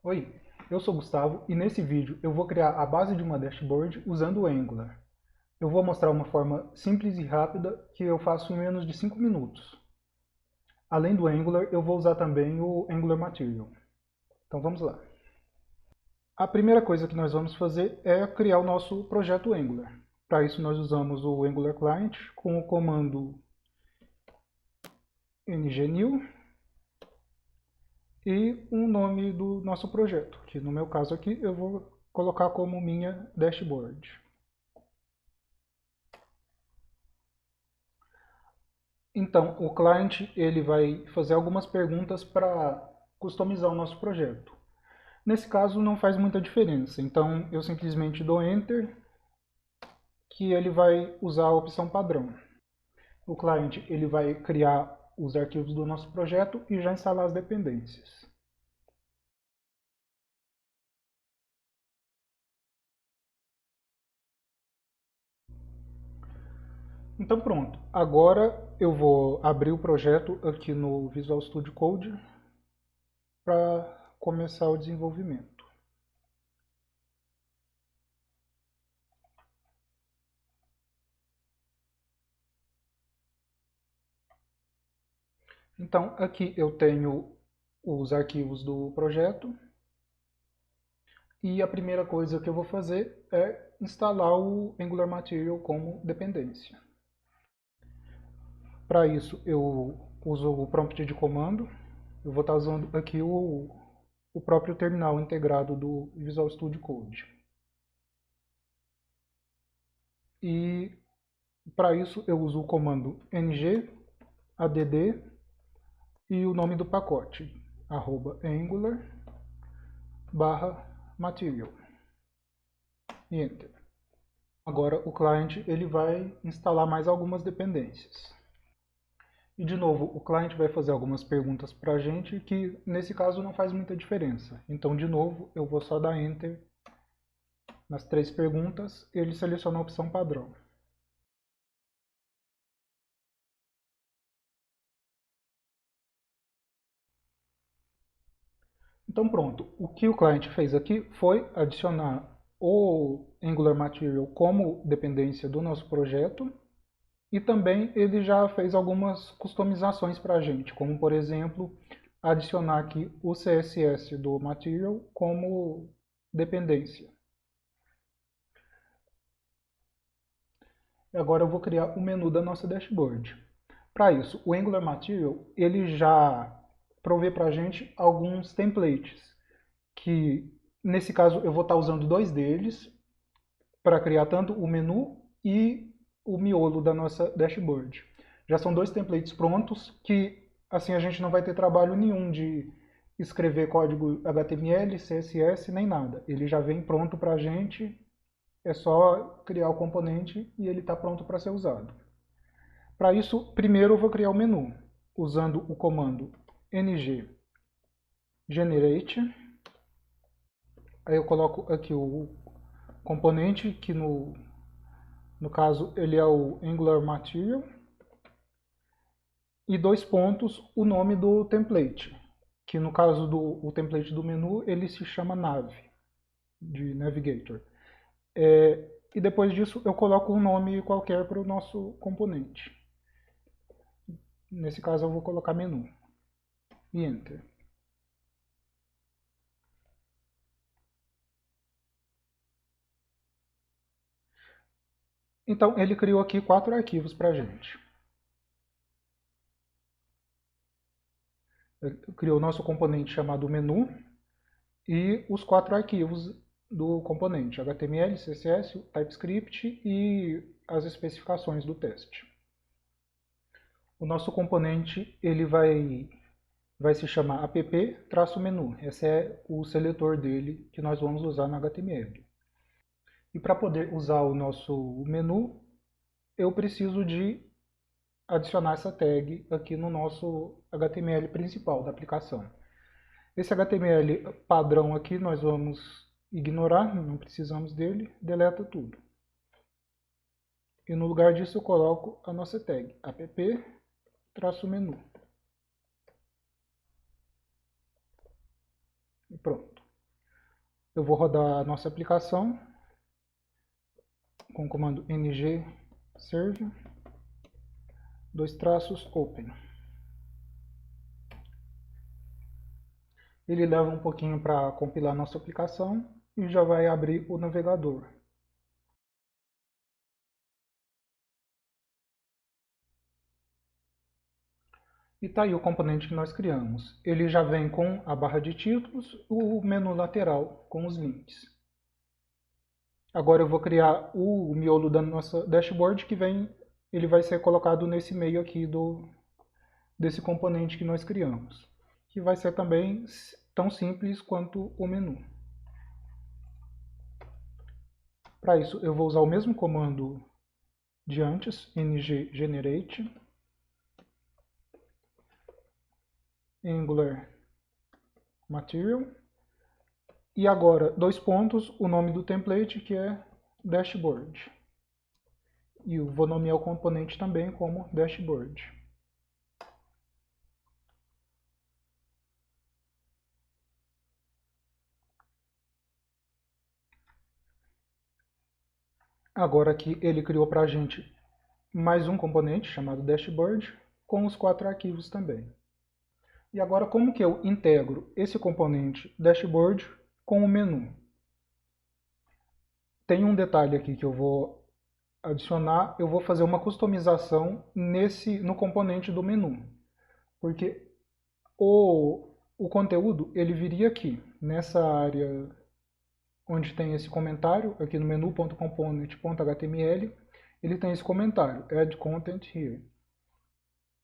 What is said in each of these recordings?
Oi, eu sou Gustavo e nesse vídeo eu vou criar a base de uma dashboard usando o Angular. Eu vou mostrar uma forma simples e rápida que eu faço em menos de 5 minutos. Além do Angular, eu vou usar também o Angular Material. Então vamos lá. A primeira coisa que nós vamos fazer é criar o nosso projeto Angular. Para isso nós usamos o Angular Client com o comando ngnew e o nome do nosso projeto, que no meu caso aqui eu vou colocar como minha dashboard. Então, o client ele vai fazer algumas perguntas para customizar o nosso projeto. Nesse caso não faz muita diferença, então eu simplesmente dou Enter, que ele vai usar a opção padrão. O client ele vai criar os arquivos do nosso projeto e já instalar as dependências. Então pronto, agora eu vou abrir o projeto aqui no Visual Studio Code para começar o desenvolvimento. Então aqui eu tenho os arquivos do projeto e a primeira coisa que eu vou fazer é instalar o Angular Material como dependência. Para isso eu uso o prompt de comando, eu vou estar usando aqui o próprio terminal integrado do Visual Studio Code. E para isso eu uso o comando ng add e o nome do pacote, @angular/material e Enter. Agora o cliente ele vai instalar mais algumas dependências. E de novo, o cliente vai fazer algumas perguntas para a gente que nesse caso não faz muita diferença. Então de novo eu vou só dar Enter nas 3 perguntas, ele seleciona a opção padrão. Então pronto, o que o cliente fez aqui foi adicionar o Angular Material como dependência do nosso projeto e também ele já fez algumas customizações para a gente, como por exemplo adicionar aqui o CSS do Material como dependência. Agora eu vou criar o menu da nossa dashboard. Para isso, o Angular Material ele já provê para a gente alguns templates, que nesse caso eu vou estar usando 2 deles para criar tanto o menu e o miolo da nossa dashboard. Já são 2 templates prontos que assim a gente não vai ter trabalho nenhum de escrever código HTML, CSS, nem nada. Ele já vem pronto para a gente, é só criar o componente e ele está pronto para ser usado. Para isso, primeiro eu vou criar o menu, usando o comando ng generate. Aí eu coloco aqui o componente, que no caso ele é o Angular Material, e 2 pontos, o nome do template, que no caso do template do menu ele se chama nav, de navigator. E depois disso eu coloco um nome qualquer para o nosso componente. Nesse caso eu vou colocar menu e Enter. Então ele criou aqui 4 arquivos para a gente. Ele criou o nosso componente chamado menu e os 4 arquivos do componente, HTML, CSS, TypeScript e as especificações do teste. O nosso componente ele vai se chamar app-menu. Esse é o seletor dele que nós vamos usar no HTML. E para poder usar o nosso menu, eu preciso de adicionar essa tag aqui no nosso HTML principal da aplicação. Esse HTML padrão aqui nós vamos ignorar, não precisamos dele, deleta tudo. E no lugar disso eu coloco a nossa tag, app-menu. E pronto. eu vou rodar a nossa aplicação com o comando ng-serve, open. Ele leva um pouquinho para compilar nossa aplicação e já vai abrir o navegador. E está aí o componente que nós criamos. Ele já vem com a barra de títulos, o menu lateral com os links. Agora eu vou criar o miolo da nossa dashboard ele vai ser colocado nesse meio aqui desse componente que nós criamos, que vai ser também tão simples quanto o menu. Para isso eu vou usar o mesmo comando de antes, ng-generate, Angular Material, e agora, dois pontos, o nome do template, que é Dashboard. E eu vou nomear o componente também como Dashboard. Agora aqui ele criou para a gente mais um componente chamado Dashboard, com os 4 arquivos também. E agora como que eu integro esse componente Dashboard com o menu? Tem um detalhe aqui que eu vou adicionar, eu vou fazer uma customização no componente do menu. Porque o conteúdo ele viria aqui, nessa área onde tem esse comentário, aqui no menu.component.html, ele tem esse comentário, add content here.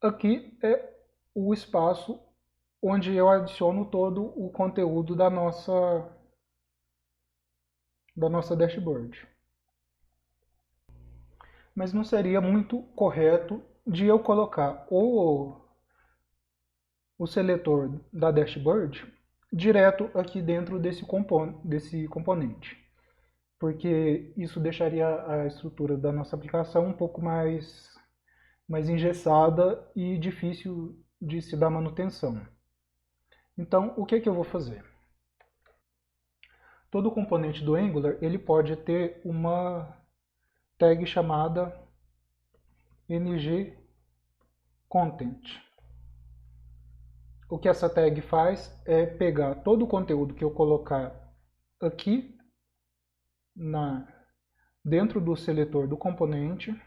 Aqui é o espaço onde eu adiciono todo o conteúdo da nossa dashboard. Mas não seria muito correto de eu colocar o seletor da dashboard direto aqui dentro desse componente, porque isso deixaria a estrutura da nossa aplicação um pouco mais engessada e difícil de se dar manutenção. Então, o que eu vou fazer? Todo componente do Angular ele pode ter uma tag chamada ng-content. O que essa tag faz é pegar todo o conteúdo que eu colocar aqui dentro do seletor do componente,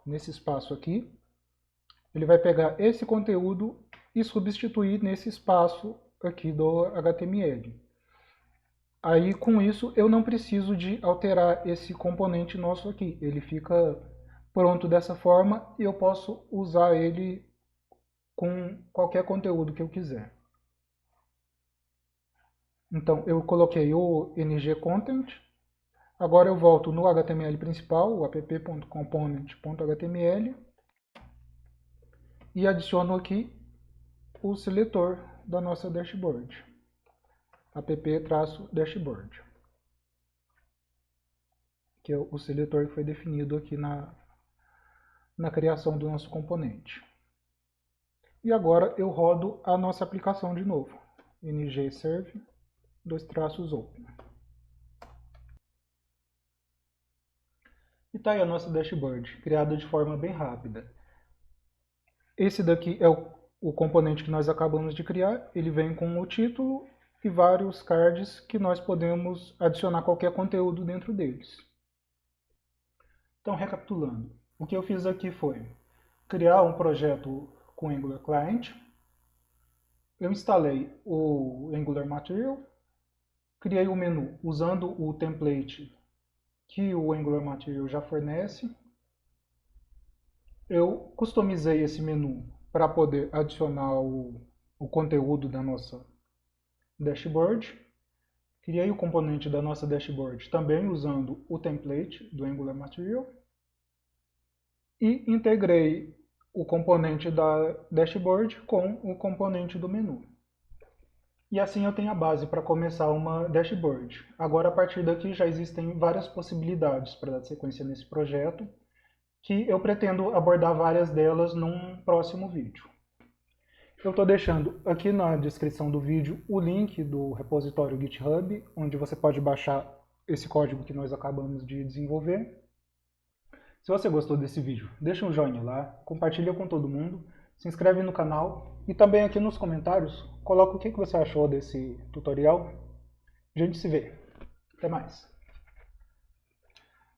nesse espaço aqui, ele vai pegar esse conteúdo e substituir nesse espaço aqui do HTML. Aí com isso eu não preciso de alterar esse componente nosso aqui, ele fica pronto dessa forma e eu posso usar ele com qualquer conteúdo que eu quiser. Então eu coloquei o ng-content, agora eu volto no HTML principal, o app.component.html, e adiciono aqui o seletor da nossa dashboard, app-dashboard, que é o seletor que foi definido aqui na criação do nosso componente. E agora eu rodo a nossa aplicação de novo, ng-serve, open. E está aí a nossa dashboard, criada de forma bem rápida. Esse daqui é o componente que nós acabamos de criar, ele vem com o título e vários cards que nós podemos adicionar qualquer conteúdo dentro deles. Então, recapitulando, o que eu fiz aqui foi criar um projeto com Angular Client, eu instalei o Angular Material, criei o menu usando o template que o Angular Material já fornece, eu customizei esse menu para poder adicionar o conteúdo da nossa dashboard, criei o componente da nossa dashboard também usando o template do Angular Material e integrei o componente da dashboard com o componente do menu. E assim eu tenho a base para começar uma dashboard. Agora, a partir daqui, já existem várias possibilidades para dar sequência nesse projeto, que eu pretendo abordar várias delas num próximo vídeo. Eu estou deixando aqui na descrição do vídeo o link do repositório GitHub, onde você pode baixar esse código que nós acabamos de desenvolver. Se você gostou desse vídeo, deixa um joinha lá, compartilha com todo mundo, se inscreve no canal e também aqui nos comentários coloca o que você achou desse tutorial. A gente se vê. Até mais.